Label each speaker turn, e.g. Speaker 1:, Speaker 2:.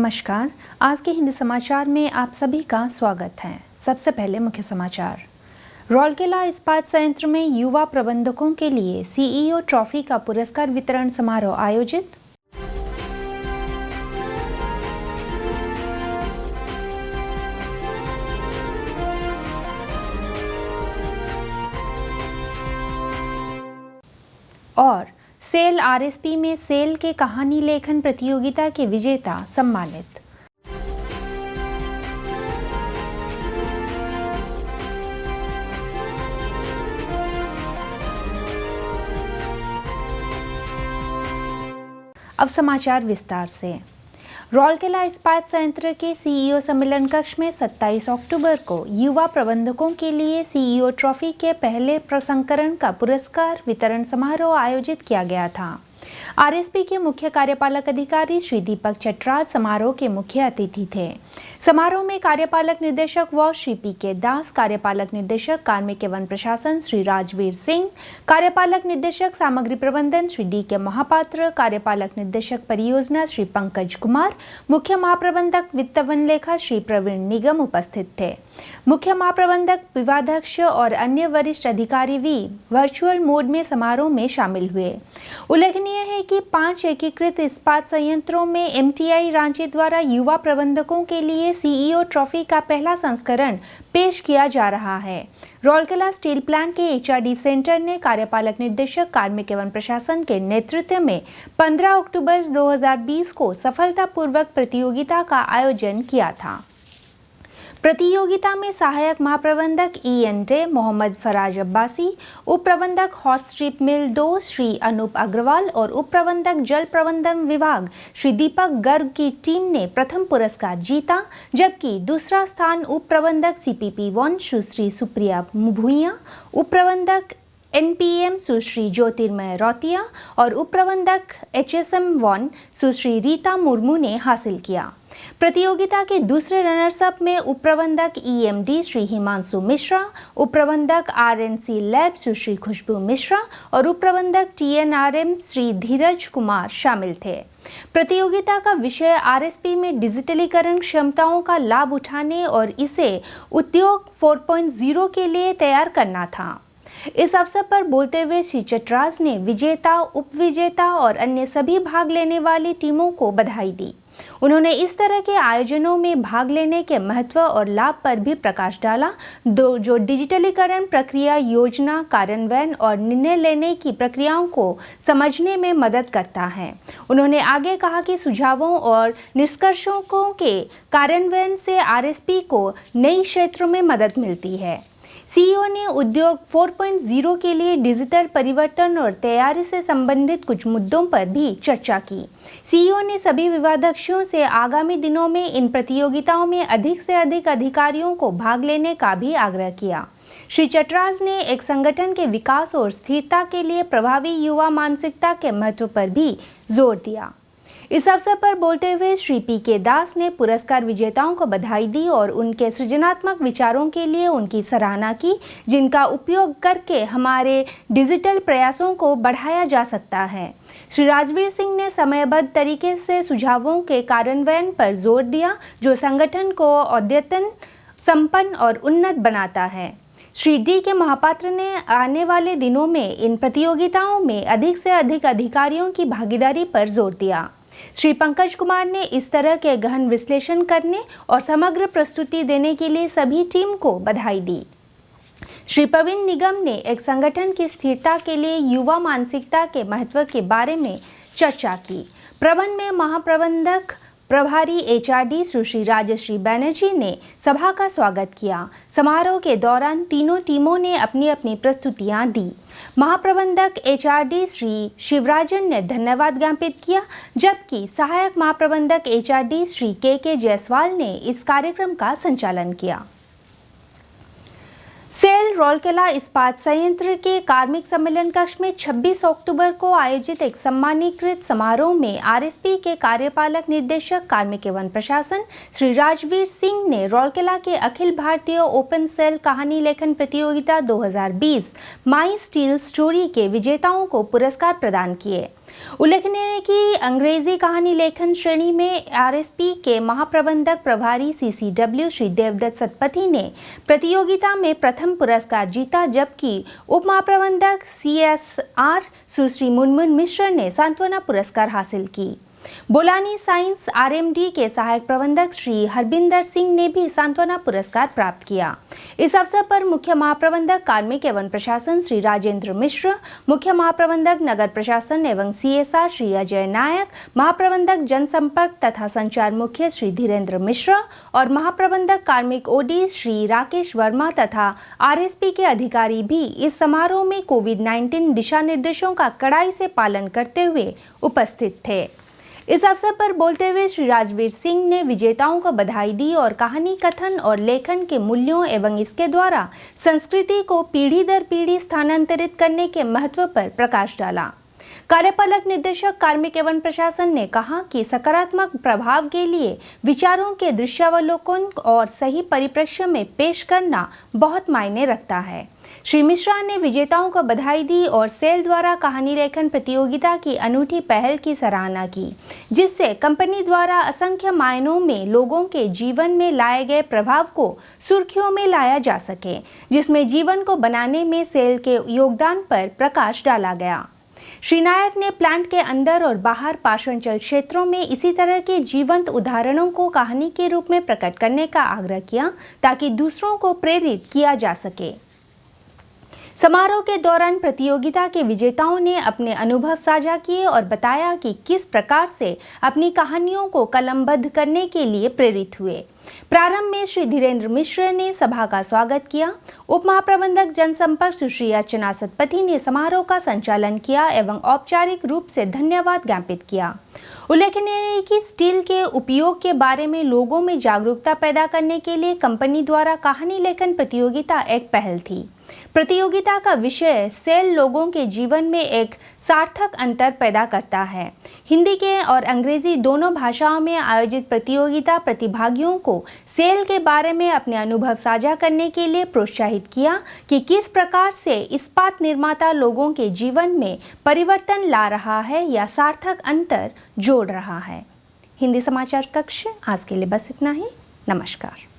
Speaker 1: नमस्कार। आज के हिंदी समाचार में आप सभी का स्वागत है। सबसे पहले मुख्य समाचार। राउरकेला इस्पात संयंत्र में युवा प्रबंधकों के लिए सीईओ ट्रॉफी का पुरस्कार वितरण समारोह आयोजित। और सेल आरएसपी में सेल के कहानी लेखन प्रतियोगिता के विजेता सम्मानित। अब समाचार विस्तार से। राउरकेला इस्पात संयंत्र के सीईओ सम्मेलन कक्ष में 27 अक्टूबर को युवा प्रबंधकों के लिए सीईओ ट्रॉफी के पहले संस्करण का पुरस्कार वितरण समारोह आयोजित किया गया था। आरएसपी के मुख्य कार्यपालक अधिकारी श्री दीपक चटराज समारोह के मुख्य अतिथि थे। समारोह में कार्यपालक निर्देशक व श्री पी.के. दास, कार्यपालक निर्देशक कार्मिक एवं प्रशासन श्री राजवीर सिंह, कार्यपालक निर्देशक सामग्री प्रबंधन श्री डी.के. महापात्र, कार्यपालक निर्देशक परियोजना श्री पंकज कुमार, मुख्य महाप्रबंधक वित्त वन लेखा श्री प्रवीण निगम उपस्थित थे। मुख्य महाप्रबंधक, विभागाध्यक्ष और अन्य वरिष्ठ अधिकारी भी वर्चुअल मोड में समारोह में शामिल हुए। उल्लेखनीय है कि 5 एकीकृत इस्पात संयंत्रों में एमटीआई रांची द्वारा युवा प्रबंधकों के लिए सीईओ ट्रॉफी का पहला संस्करण पेश किया जा रहा है। राउरकेला स्टील प्लांट के एचआरडी सेंटर ने कार्यपालक निर्देशक कार्मिक एवं प्रशासन के नेतृत्व में 15 अक्टूबर 2020 को सफलतापूर्वक प्रतियोगिता का आयोजन किया था। प्रतियोगिता में सहायक महाप्रबंधक ई.एन.टे मोहम्मद फराज अब्बासी, उप प्रबंधक हॉट स्ट्रिप मिल 2 श्री अनूप अग्रवाल और उप प्रबंधक जल प्रबंधन विभाग श्री दीपक गर्ग की टीम ने प्रथम पुरस्कार जीता, जबकि दूसरा स्थान उप प्रबंधक सीपीपी 1 सुश्री सुप्रिया भुइया, उप प्रबंधक एनपीएम सुश्री ज्योतिर्मय रौतिया और उप प्रबंधक एचएसएम 1 सुश्री रीता मुर्मू ने हासिल किया। प्रतियोगिता के दूसरे रनर्स अप में उप प्रबंधक ईएमडी श्री हिमांशु मिश्रा, उप प्रबंधक आरएनसी लैब सुश्री खुशबू मिश्रा और उप प्रबंधक टीएनआरएम श्री धीरज कुमार शामिल थे। प्रतियोगिता का विषय आरएसपी में डिजिटलीकरण क्षमताओं का लाभ उठाने और इसे उद्योग 4.0 के लिए तैयार करना था। इस अवसर पर बोलते हुए श्री चटराज ने विजेता, उपविजेता और अन्य सभी भाग लेने वाली टीमों को बधाई दी। उन्होंने इस तरह के आयोजनों में भाग लेने के महत्व और लाभ पर भी प्रकाश डाला, जो डिजिटलीकरण प्रक्रिया, योजना, कार्यान्वयन और निर्णय लेने की प्रक्रियाओं को समझने में मदद करता है। उन्होंने आगे कहा कि सुझावों और निष्कर्षों के कार्यान्वयन से आरएसपी को नई क्षेत्रों में मदद मिलती है। सीईओ ने उद्योग 4.0 के लिए डिजिटल परिवर्तन और तैयारी से संबंधित कुछ मुद्दों पर भी चर्चा की। सीईओ ने सभी विभागाध्यक्षों से आगामी दिनों में इन प्रतियोगिताओं में अधिक से अधिक अधिकारियों को भाग लेने का भी आग्रह किया। श्री चटराज ने एक संगठन के विकास और स्थिरता के लिए प्रभावी युवा मानसिकता के महत्व पर भी जोर दिया। इस अवसर पर बोलते हुए श्री पी.के. दास ने पुरस्कार विजेताओं को बधाई दी और उनके सृजनात्मक विचारों के लिए उनकी सराहना की, जिनका उपयोग करके हमारे डिजिटल प्रयासों को बढ़ाया जा सकता है। श्री राजवीर सिंह ने समयबद्ध तरीके से सुझावों के कार्यान्वयन पर जोर दिया, जो संगठन को अद्यतन, संपन्न और उन्नत बनाता है। श्री डी.के. महापात्र ने आने वाले दिनों में इन प्रतियोगिताओं में अधिक से अधिक अधिकारियों की भागीदारी पर जोर दिया। श्री पंकज कुमार ने इस तरह के गहन विश्लेषण करने और समग्र प्रस्तुति देने के लिए सभी टीम को बधाई दी। श्री प्रवीण निगम ने एक संगठन की स्थिरता के लिए युवा मानसिकता के महत्व के बारे में चर्चा की। प्रबंध में महाप्रबंधक प्रभारी एचआरडी सुश्री राजश्री बैनर्जी ने सभा का स्वागत किया। समारोह के दौरान तीनों टीमों ने अपनी अपनी प्रस्तुतियां दी। महाप्रबंधक एचआरडी श्री शिवराजन ने धन्यवाद ज्ञापित किया, जबकि सहायक महाप्रबंधक एचआरडी श्री के जायसवाल ने इस कार्यक्रम का संचालन किया। सेल राउरकेला इस्पात संयंत्र के कार्मिक सम्मेलन कक्ष में 26 अक्टूबर को आयोजित एक सम्मानीकृत समारोह में आरएसपी के कार्यपालक निर्देशक कार्मिक एवं प्रशासन श्री राजवीर सिंह ने राउरकेला के अखिल भारतीय ओपन सेल कहानी लेखन प्रतियोगिता 2020 माई स्टील स्टोरी के विजेताओं को पुरस्कार प्रदान किए। उल्लेखनीय है कि अंग्रेजी कहानी लेखन श्रेणी में आरएसपी के महाप्रबंधक प्रभारी सीसीडब्ल्यू श्री देवदत्त सतपथी ने प्रतियोगिता में प्रथम पुरस्कार जीता, जबकि उप महाप्रबंधक सीएसआर सुश्री मुनमुन मिश्र ने सांत्वना पुरस्कार हासिल की। बोलानी साइंस आरएमडी के सहायक प्रबंधक श्री हरबिंदर सिंह ने भी सांत्वना पुरस्कार प्राप्त किया। इस अवसर पर मुख्य महाप्रबंधक कार्मिक एवं प्रशासन श्री राजेंद्र मिश्र, मुख्य महाप्रबंधक नगर प्रशासन एवं सीएसआर श्री अजय नायक, महाप्रबंधक जनसंपर्क तथा संचार मुख्य श्री धीरेन्द्र मिश्रा और महाप्रबंधक कार्मिक ओडी श्री राकेश वर्मा तथा आरएसपी के अधिकारी भी इस समारोह में कोविड-19 दिशा निर्देशों का कड़ाई से पालन करते हुए उपस्थित थे। इस अवसर पर बोलते हुए श्री राजवीर सिंह ने विजेताओं को बधाई दी और कहानी कथन और लेखन के मूल्यों एवं इसके द्वारा संस्कृति को पीढ़ी दर पीढ़ी स्थानांतरित करने के महत्व पर प्रकाश डाला। कार्यपालक निदेशक कार्मिक एवं प्रशासन ने कहा कि सकारात्मक प्रभाव के लिए विचारों के दृश्यावलोकन और सही परिप्रेक्ष्य में पेश करना बहुत मायने रखता है। श्री मिश्रा ने विजेताओं को बधाई दी और सेल द्वारा कहानी लेखन प्रतियोगिता की अनूठी पहल की सराहना की, जिससे कंपनी द्वारा असंख्य मायनों में लोगों के जीवन में लाए गए प्रभाव को सुर्खियों में लाया जा सके, जिसमें जीवन को बनाने में सेल के योगदान पर प्रकाश डाला गया। श्री नायक ने प्लांट के अंदर और बाहर पाषाणचल क्षेत्रों में इसी तरह के जीवंत उदाहरणों को कहानी के रूप में प्रकट करने का आग्रह किया, ताकि दूसरों को प्रेरित किया जा सके। समारोह के दौरान प्रतियोगिता के विजेताओं ने अपने अनुभव साझा किए और बताया कि किस प्रकार से अपनी कहानियों को कलमबद्ध करने के लिए प्रेरित हुए। प्रारंभ में श्री धीरेन्द्र मिश्र ने सभा का स्वागत किया। उप महाप्रबंधक जनसंपर्क सुश्री अर्चना सतपथी ने समारोह का संचालन किया एवं औपचारिक रूप से धन्यवाद ज्ञापित किया। उल्लेखनीय है कि स्टील के उपयोग के बारे में लोगों में जागरूकता पैदा करने के लिए कंपनी द्वारा कहानी लेखन प्रतियोगिता एक पहल थी। प्रतियोगिता का विषय सेल लोगों के जीवन में एक सार्थक अंतर पैदा करता है। हिंदी के और अंग्रेजी दोनों भाषाओं में आयोजित प्रतियोगिता प्रतिभागियों को सेल के बारे में अपने अनुभव साझा करने के लिए प्रोत्साहित किया कि किस प्रकार से इस्पात निर्माता लोगों के जीवन में परिवर्तन ला रहा है या सार्थक अंतर जोड़ रहा है। हिंदी समाचार कक्ष आज के लिए बस इतना ही। नमस्कार।